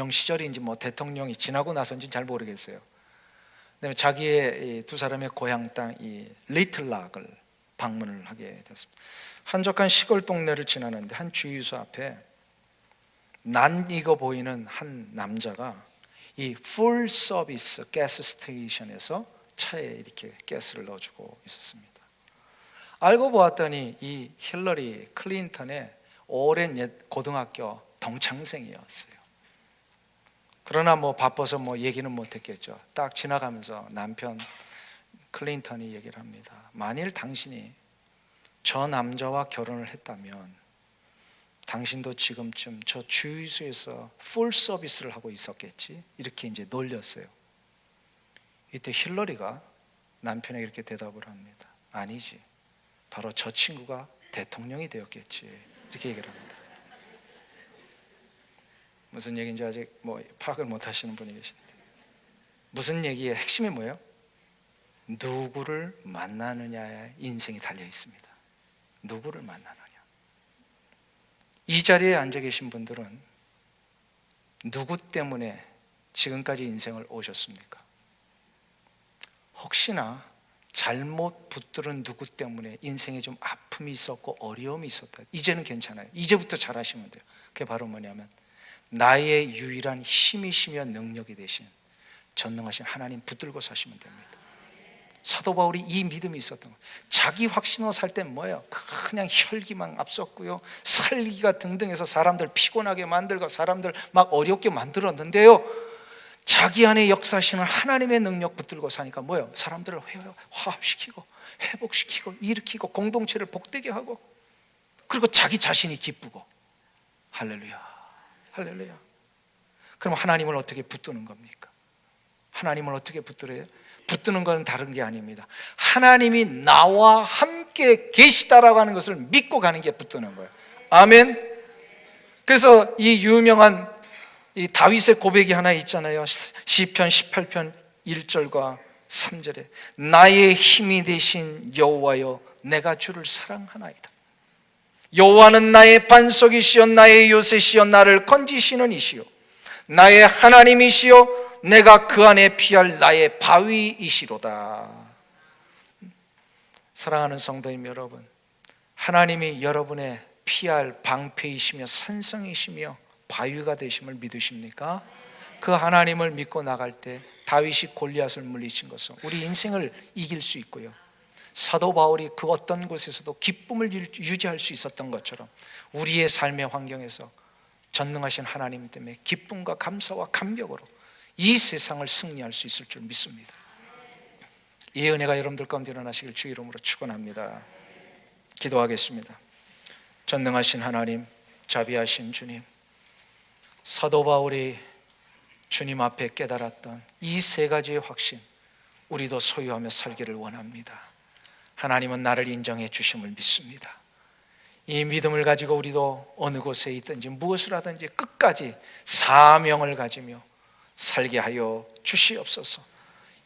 시절인지 대통령이 지나고 나서인지 잘 모르겠어요. 그다음에 자기의 두 사람의 고향 땅 이 리틀 락을 방문을 하게 됐습니다. 한적한 시골 동네를 지나는데 한 주유소 앞에 낯익어 보이는 한 남자가 이 풀 서비스 가스 스테이션에서 차에 이렇게 가스를 넣어주고 있었습니다. 알고 보았더니 이 힐러리 클린턴의 오랜 옛 고등학교 동창생이었어요. 그러나 바빠서 얘기는 못했겠죠. 딱 지나가면서 남편 클린턴이 얘기를 합니다. 만일 당신이 저 남자와 결혼을 했다면 당신도 지금쯤 저 주유소에서 풀 서비스를 하고 있었겠지. 이렇게 이제 놀렸어요. 이때 힐러리가 남편에게 이렇게 대답을 합니다. 아니지. 바로 저 친구가 대통령이 되었겠지. 이렇게 얘기를 합니다. 무슨 얘기인지 아직 파악을 못 하시는 분이 계신데, 무슨 얘기의 핵심이 뭐예요? 누구를 만나느냐에 인생이 달려 있습니다. 누구를 만나느냐. 이 자리에 앉아 계신 분들은 누구 때문에 지금까지 인생을 오셨습니까? 혹시나 잘못 붙들은 누구 때문에 인생에 좀 아픔이 있었고 어려움이 있었다. 이제는 괜찮아요. 이제부터 잘하시면 돼요. 그게 바로 뭐냐면 나의 유일한 힘이시며 능력이 되신 전능하신 하나님 붙들고 사시면 됩니다. 사도 바울이 이 믿음이 있었던 거예요. 자기 확신으로 살 땐 뭐예요? 그냥 혈기만 앞섰고요, 살기가 등등해서 사람들 피곤하게 만들고 사람들 막 어렵게 만들었는데요, 자기 안에 역사하시는 하나님의 능력 붙들고 사니까 뭐예요? 사람들을 화합시키고 회복시키고 일으키고 공동체를 복되게 하고, 그리고 자기 자신이 기쁘고. 할렐루야, 할렐루야. 그럼 하나님을 어떻게 붙드는 겁니까? 하나님을 어떻게 붙들어요? 붙드는 건 다른 게 아닙니다. 하나님이 나와 함께 계시다라고 하는 것을 믿고 가는 게 붙드는 거예요. 아멘. 그래서 이 유명한 이 다윗의 고백이 하나 있잖아요. 시편 18편 1절과 3절에 나의 힘이 되신 여호와여 내가 주를 사랑하나이다. 여호와는 나의 반석이시여 나의 요새시여 나를 건지시는 이시여 나의 하나님이시여 내가 그 안에 피할 나의 바위이시로다. 사랑하는 성도님 여러분, 하나님이 여러분의 피할 방패이시며 산성이시며 바위가 되심을 믿으십니까? 그 하나님을 믿고 나갈 때 다윗이 골리앗을 물리친 것은 우리 인생을 이길 수 있고요, 사도 바울이 그 어떤 곳에서도 기쁨을 유지할 수 있었던 것처럼 우리의 삶의 환경에서 전능하신 하나님 때문에 기쁨과 감사와 감격으로 이 세상을 승리할 수 있을 줄 믿습니다. 이 은혜가 여러분들 가운데 일어나시길 주 이름으로 축원합니다. 기도하겠습니다. 전능하신 하나님, 자비하신 주님, 사도 바울이 주님 앞에 깨달았던 이 세 가지의 확신, 우리도 소유하며 살기를 원합니다. 하나님은 나를 인정해 주심을 믿습니다. 이 믿음을 가지고 우리도 어느 곳에 있든지 무엇을 하든지 끝까지 사명을 가지며 살게 하여 주시옵소서.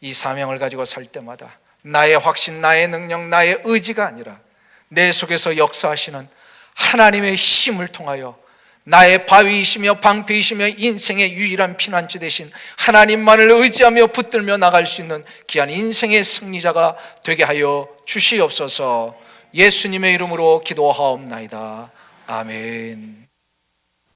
이 사명을 가지고 살 때마다 나의 확신, 나의 능력, 나의 의지가 아니라 내 속에서 역사하시는 하나님의 힘을 통하여 나의 바위이시며 방패이시며 인생의 유일한 피난처 되신 하나님만을 의지하며 붙들며 나갈 수 있는 귀한 인생의 승리자가 되게 하여 주시옵소서. 예수님의 이름으로 기도하옵나이다. 아멘.